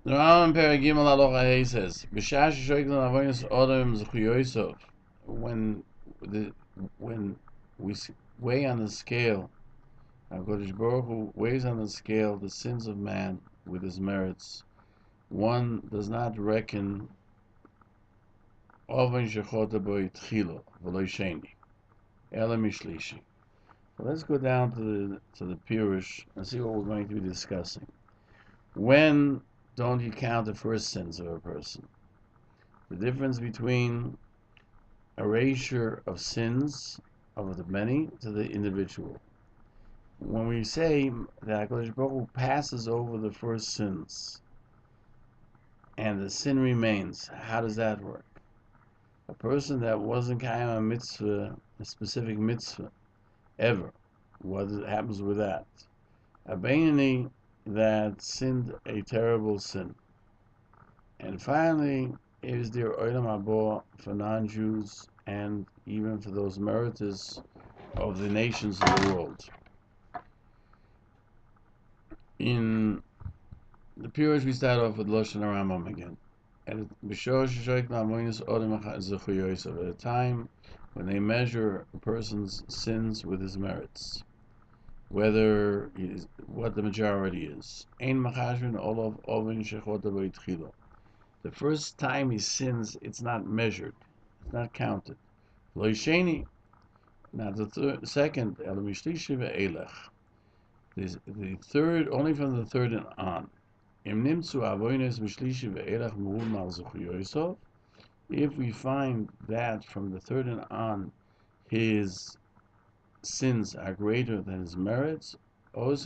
The Rambam Perigim Halacha says, "B'shas shoyk l'navonis odom zechuyosov." When the when we weigh on the scale, HaKadosh Baruch Hu weighs on the scale the sins of man with his merits. One does not reckon oven shechota bo yitchilo v'lo sheni ela mishlishi. So let's go down to the Peirush and see what we're going to be discussing. When don't you count the first sins of a person? The difference between erasure of sins of the many to the individual. When we say that HaKadosh Baruch Hu passes over the first sins and the sin remains, how does that work? A person that wasn't kaim a mitzvah, a specific mitzvah, ever, what happens with that? A Beinoni that sinned a terrible sin. And finally, is there Olam Haba for non-Jews and even for those meriters of the nations of the world. In the Peirush, we start off with Lashon Rambam again. At a time when they measure a person's sins with his merits, what the majority is. The first time he sins, it's not measured, it's not counted. Now the second, the third, only from the third and on. If we find that from the third and on, his sins are greater than his merits, those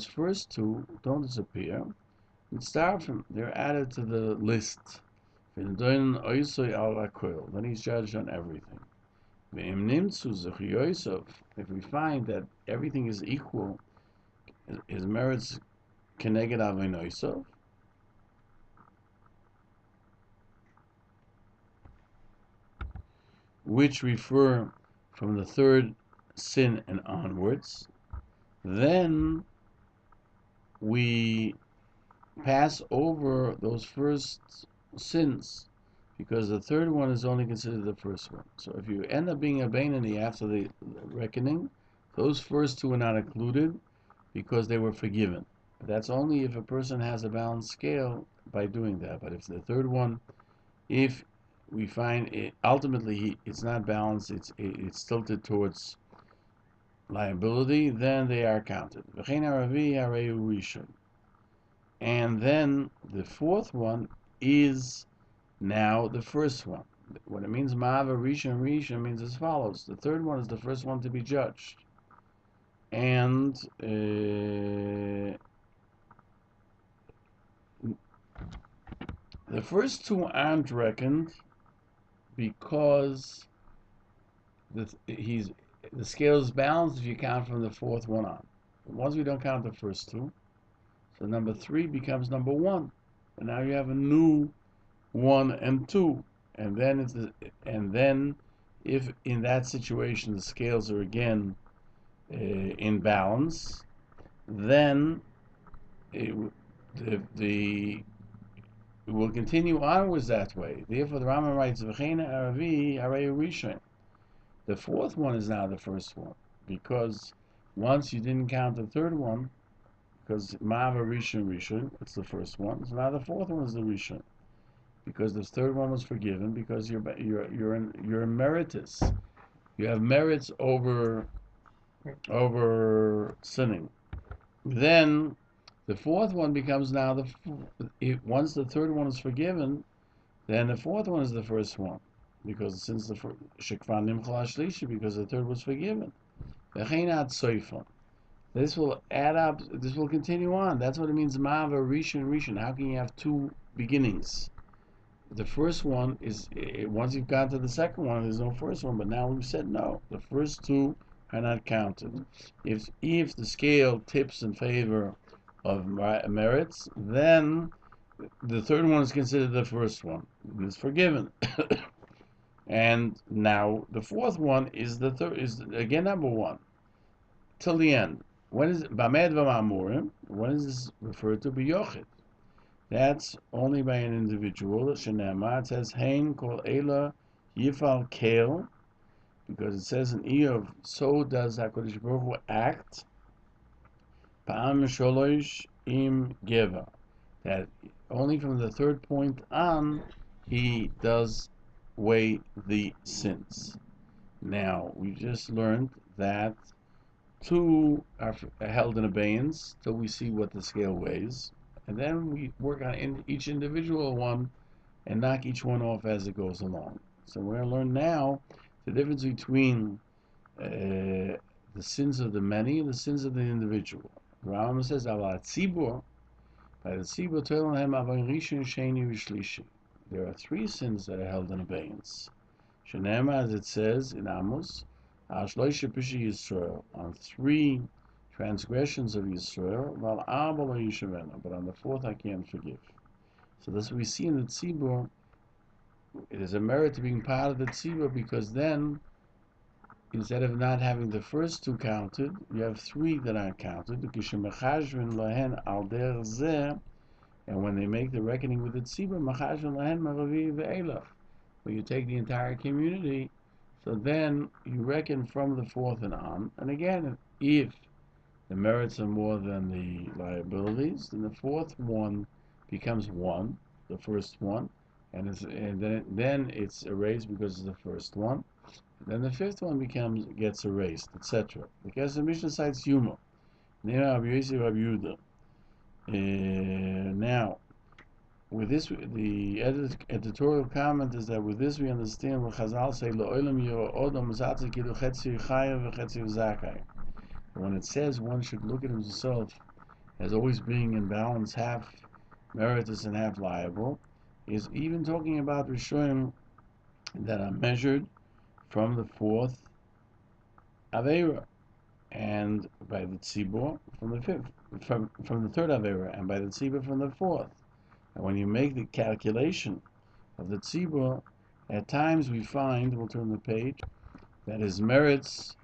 first two don't disappear. They're added to the list. Then he's judged on everything. If we find that everything is equal, his merits keneged avonosov, which refer from the third sin and onwards, then we pass over those first sins, because the third one is only considered the first one. So if you end up being a Beinoni after the reckoning, those first two are not included because they were forgiven. But that's only if a person has a balanced scale by doing that. But if the third one, if we find it ultimately it's not balanced, it's tilted towards liability, then they are counted. And then the fourth one is now the first one. What it means, Ma'ava Rishon means as follows. The third one is the first one to be judged. And the first two aren't reckoned because the scale is balanced if you count from the fourth one on. Once we don't count the first two, so number 3 becomes number 1. And now you have a new 1 and 2. And then if in that situation the scales are again in balance, then it will continue onwards that way. Therefore, the Rambam writes, the fourth one is now the first one, because once you didn't count the third one, because Ma'ava Rishon, it's the first one. So now the fourth one is the Rishon, because the third one was forgiven, because you're emeritus. You have merits over sinning. Then the fourth one becomes now once the third one is forgiven, then the fourth one is the first one, because since because the third was forgiven. This will add up. This will continue on. That's what it means. Ma'ava Rishon. How can you have two beginnings? The first one is once you've got to the second one, there's no first one. But now we've said no. The first two are not counted. If the scale tips in favor of merits, then the third one is considered the first one. It's forgiven. And now the fourth one is again number 1 till the end. When is Bamed V'Mamurim? When is this referred to? B'Yochid. That's only by an individual. Shenema, it says Hein Kol Ela Yifal Kale, because it says in Eov, so does HaKadosh Baruch Hu act. Pa'am Sholosh Im Geva, that only from the third point on he does weigh the sins. Now we just learned that two are held in abeyance till we see what the scale weighs, and then we work on each individual one and knock each one off as it goes along. So we're going to learn now the difference between the sins of the many and the sins of the individual. Rambam says, "Aval tzibur, by the tzibur toilhem aval rishon sheni v'shlishi." There are three sins that are held in abeyance. Shenema, as it says in Amos, Al shloisha pishi Yisrael, on three transgressions of Yisrael, Val arba lo yishavena, but on the fourth I can't forgive. So this we see in the tzibur. It is a merit to being part of the tzibur, because then, instead of not having the first two counted, you have three that are counted. And when they make the reckoning with the tzibur, where you take the entire community, so then you reckon from the fourth and on. And again, if the merits are more than the liabilities, then the fourth one becomes one, the first one, and then it's erased because it's the first one. Then the fifth one gets erased, etc. Because the Mishnah cites humor. Now, with this, the editorial comment is that with this we understand what Chazal say, when it says one should look at himself as always being in balance, half meritorious and half liable, is even talking about Rishonim that are measured from the fourth Aveira, and by the Tzibur from the fifth, from the third Aveira, and by the Tzibur from the fourth. And when you make the calculation of the Tzibur, at times we find, we'll turn the page, that his merits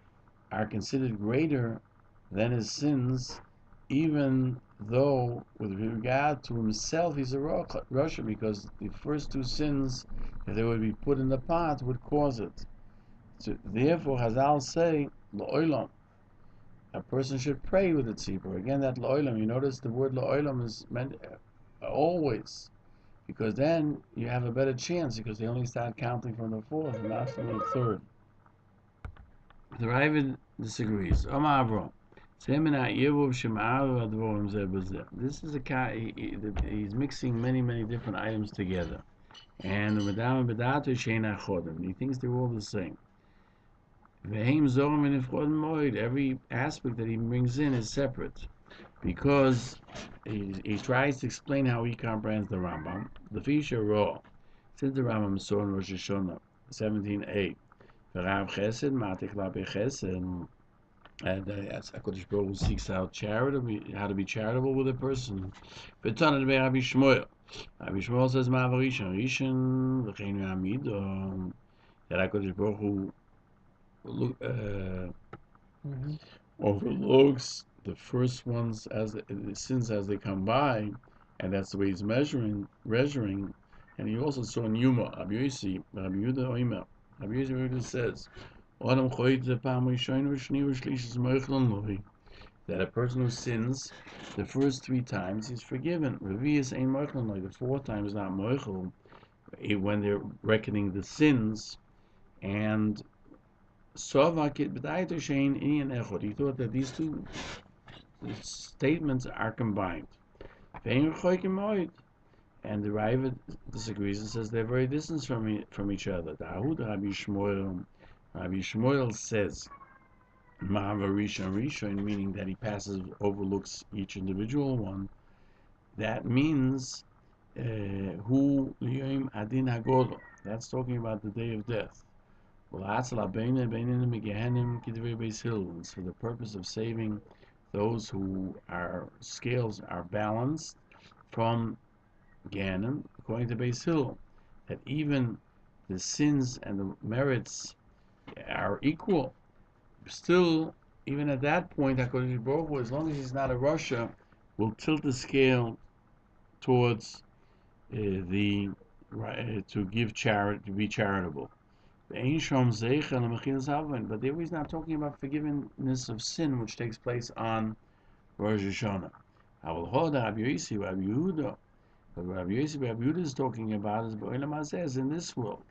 are considered greater than his sins, even though with regard to himself he's a Rasha, because the first two sins, if they would be put in the pot, would cause it. So therefore, Hazal say, L'olam, a person should pray with the tzibur. Again, that L'olam, you notice the word L'olam is meant always, because then you have a better chance, because they only start counting from the fourth and not from the third. The Ravid disagrees. Omar Avram. This is he's mixing many different items together. And he thinks they're all the same. Every aspect that he brings in is separate, because he tries to explain how he comprehends the Rambam. The Fisher Raw, since the Rambam saw in Rosh Hashanah 17a, V'rav Chesed Matik Labe Chesed, and as HaKadosh Baruch Hu seeks out how to be charitable with a person. V'tanah be Rabbi Shmuel. Rabbi Shmuel says Ma'avarishan Rishon V'chein Yamid, that HaKadosh Baruch Hu overlooks the first ones as the sins as they come by, and that's the way he's measuring. And he also saw in Yuma, Rabbi Yehuda says, that a person who sins the first three times is forgiven. The fourth time is not moichel when they're reckoning the sins. And he thought that these two statements are combined. And the Ravid disagrees and says they're very distant from each other. Rabbi Shmuel says Rishon, meaning that he overlooks each individual one. That means Hu Liyom Adin HaGadol. That's talking about the day of death. It's for the purpose of saving those who are scales are balanced from Ganem, according to Beis Hill, that even the sins and the merits are equal. Still, even at that point, HaKadosh Baruch Hu, as long as he's not a Rasha, will tilt the scale towards the to give charity, to be charitable. But there he's not talking about forgiveness of sin, which takes place on Rosh Hashanah. But Rabbi Yehuda is talking about is in this world.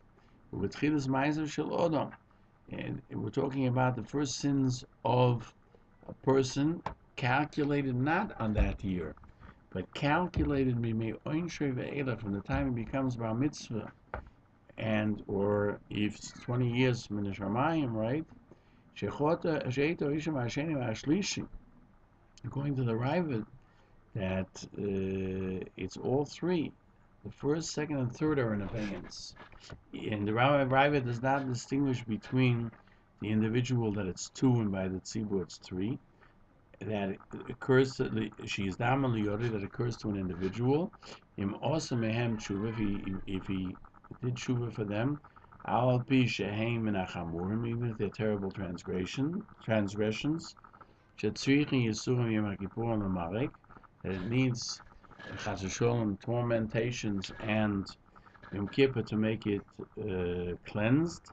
And we're talking about the first sins of a person calculated not on that year, but calculated from the time he becomes Bar Mitzvah, and or if it's 20 years from the Shamayim, right? According to the Ravid, that it's all three. The first, second, and third are in abeyance. And the Ravid does not distinguish between the individual that it's two and by the tzibur it's three. That occurs to the she'izdam aliyoti that occurs to an individual. Im also mehem tshuva if he did tshuva for them. Al pi shehem minachamurim, even if they're terrible transgressions. Shetzrichin yisurim yom kippurim l'marek, that it needs chas v'sholem tormentations and Yom Kippur to make it cleansed,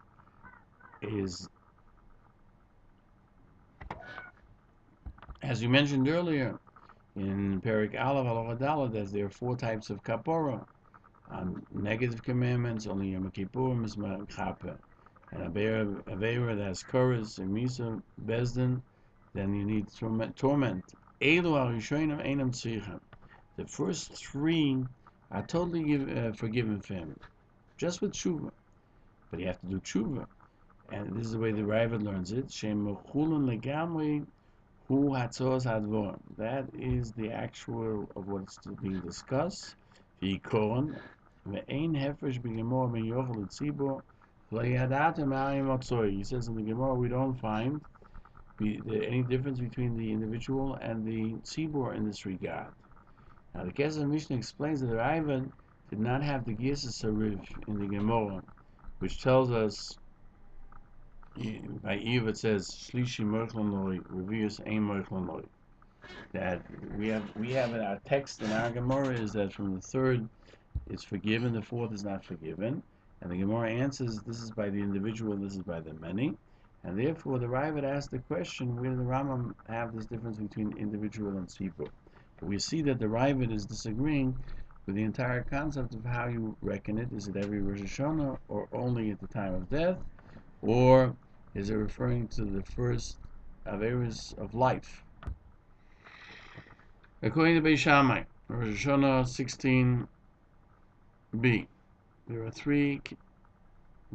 is, as we mentioned earlier in Perik Aleph Halacha Daled, that there are four types of kapora. On negative commandments, only Yom Kippur is mechaper. And Aveira that has Koras and Misa Bezdin, then you need torment. Elu Arishonim Einam Tzrichem. The first three are totally forgiven for him, just with tshuva. But you have to do tshuva. And this is the way the Ravid learns it. Shem mechulun legamri hu hatzos hadvorim. That is the actual of what's being discussed. V'yikoron ve'ein hefresh b'gemor ben yochel l'tzibur v'yadatem ma'ayim otzoi. He says in the Gemara we don't find any difference between the individual and the tzibur in this regard. Now the Kesef Mishnah explains that the Ravid did not have the Girsas Hariv in the Gemara, which tells us by Eve it says Shlishi Merchlon Loi, Revius Ein Merchlon Loi. That we have in our text in our Gemara is that from the third it's forgiven, the fourth is not forgiven, and the Gemara answers this is by the individual, this is by the many, and therefore the Ravid asked the question, where does the Rambam have this difference between individual and tzibur? But we see that the Ravid is disagreeing with the entire concept of how you reckon it. Is it every Rosh Hashanah, or only at the time of death, or is it referring to the first Averis of life? According to Beis Shammai, Rosh Hashanah 16b, there are three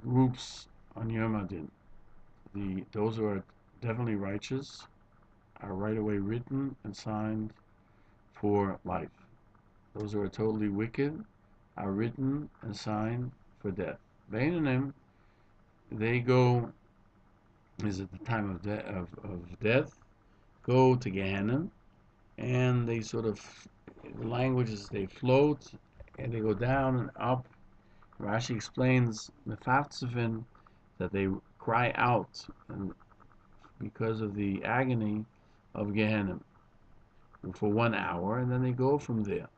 groups on Yom Adin. Those who are definitely righteous are right away written and signed for life. Those who are totally wicked are written and signed for death. Beinanim, they go, is at the time of death, go to Gehenna, and they sort of, the language is they float, and they go down and up. Rashi explains, Mefavtzevin, that they cry out and because of the agony of Gehenna for 1 hour, and then they go from there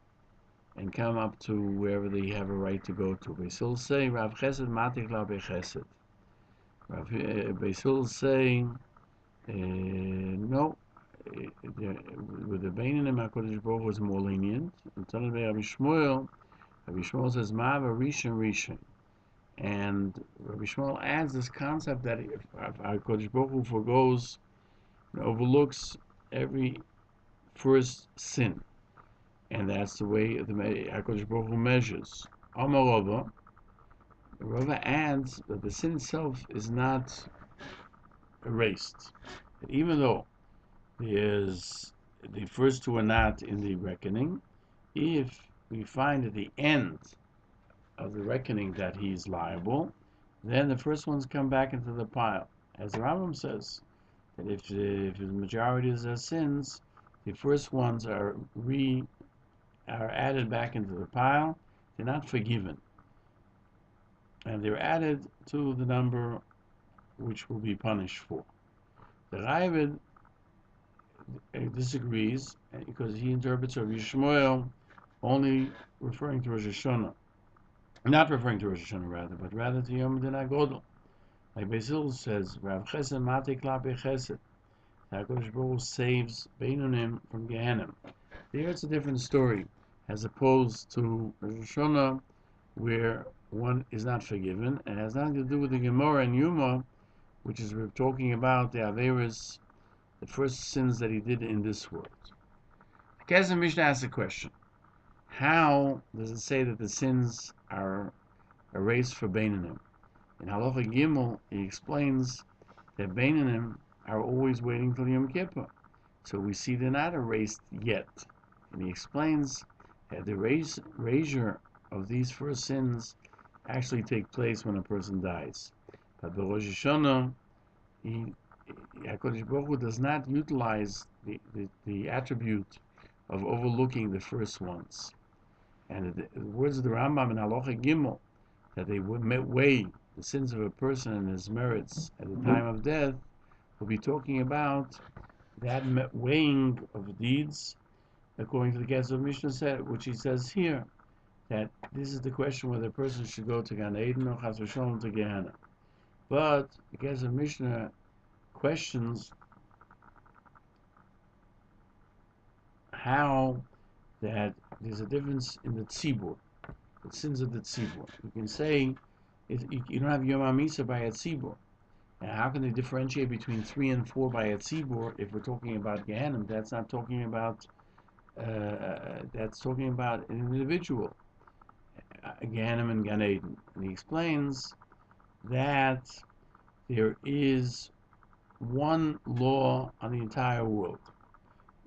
and come up to wherever they have a right to go to. Beisil say, Rav Chesed Matik La Bechesed. Beisil say, no, with the Beinim HaKadosh Baruch Hu was more lenient. And tell Rabbi Shmuel says, Ma'ava Rishon. And Rabbi Shmuel adds this concept that if HaKadosh Baruch Hu forgoes, overlooks every first sin, and that's the way the HaKadosh Baruch Hu measures. Amar Rava adds that the sin itself is not erased. Even though the first two are not in the reckoning, if we find at the end of the reckoning that he is liable, then the first ones come back into the pile. As the Rambam says, that if the majority is sins, the first ones are added back into the pile. They're not forgiven, and they're added to the number which will be punished for. The Ravid disagrees because he interprets Rabbi Shmuel only referring to Rosh Hashanah, not referring to Rosh Hashanah rather, but rather to Yom HaGadol. Like Basil says, Rav Chesed Mate Klape Chesed. HaKadosh Baruch Hu saves Beinonim from Gehenna. There it's a different story, as opposed to Rosh Hashanah, where one is not forgiven, and it has nothing to do with the Gemara and Yuma, which is we're talking about the Averis, the first sins that he did in this world. The Kesef Mishnah asks a question: how does it say that the sins are erased for Beinonim? In Halacha Gimel, he explains that Beinonim are always waiting till Yom Kippur. So we see they're not erased yet. And he explains that the erasure of these first sins actually take place when a person dies. But the Rosh Hashanah, HaKadosh Baruch Hu does not utilize the attribute of overlooking the first ones. And the words of the Rambam in Halacha Gimel, that they would weigh the sins of a person and his merits at the time of death, will be talking about that weighing of deeds, according to the Kesef Mishnah said, which he says here, that this is the question whether a person should go to Gan Eden or Chas v'Shalom to Gehenna. But the Kesef Mishnah questions how that there's a difference in the tzibur, the sins of the tzibur. You can say you don't have Yom HaMisa by a tzibur. And how can they differentiate between 3 and 4 by a tzibur if we're talking about Gehenna? That's not talking about. That's talking about an individual, Gehenna and Gan Eden. And he explains that there is one law on the entire world,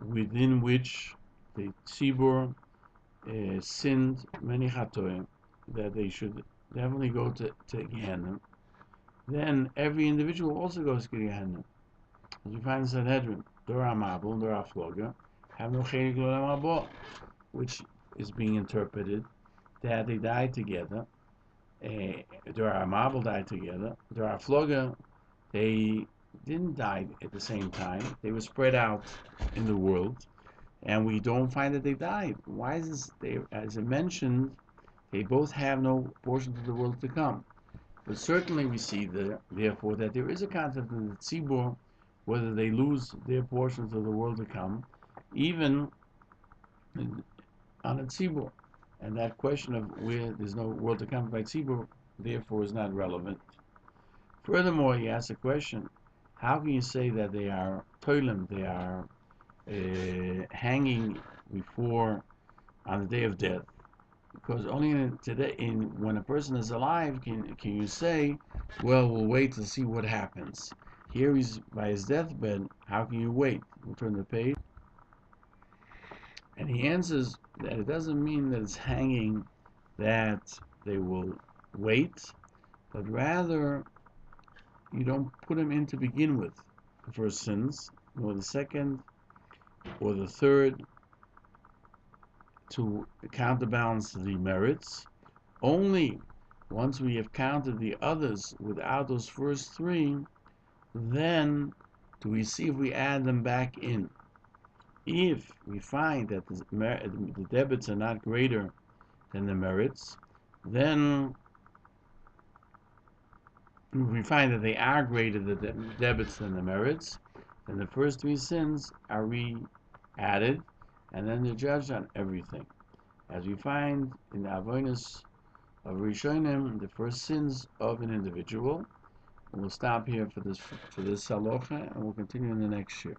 within which the tzibur sinned many chatoim, that they should definitely go to Gehenna. Then every individual also goes to Gehenna. As you find in Sanhedrin, Dora Mabul and Dora Floga have no chelik l'olam haba, which is being interpreted that they died together. Dora Mabul died together. Dora Floga, they didn't die at the same time. They were spread out in the world, and we don't find that they died. Why is this? As I mentioned, they both have no portion of the world to come. But certainly we see therefore that there is a concept in the tzibur, whether they lose their portions of the world to come, even on a tzibur. And that question of where there's no world to come by tzibur, therefore is not relevant. Furthermore, he asks a question: how can you say that they are toilim, they are hanging before on the day of death? Because only when a person is alive, can you say, well, we'll wait to see what happens. Here he's by his deathbed. How can you wait? We'll turn the page. And he answers that it doesn't mean that it's hanging that they will wait, but rather you don't put them in to begin with the first sins, nor the second or the third, to counterbalance the merits. Only once we have counted the others without those first 3, then do we see if we add them back in. If we find that the debits are not greater than the merits, then if we find that they are greater than the debits than the merits, then the first 3 sins are re-added, and then they're judged on everything. As we find in the avonos of Rishonim, the first sins of an individual. And we'll stop here for this halacha, and we'll continue in the next shiur.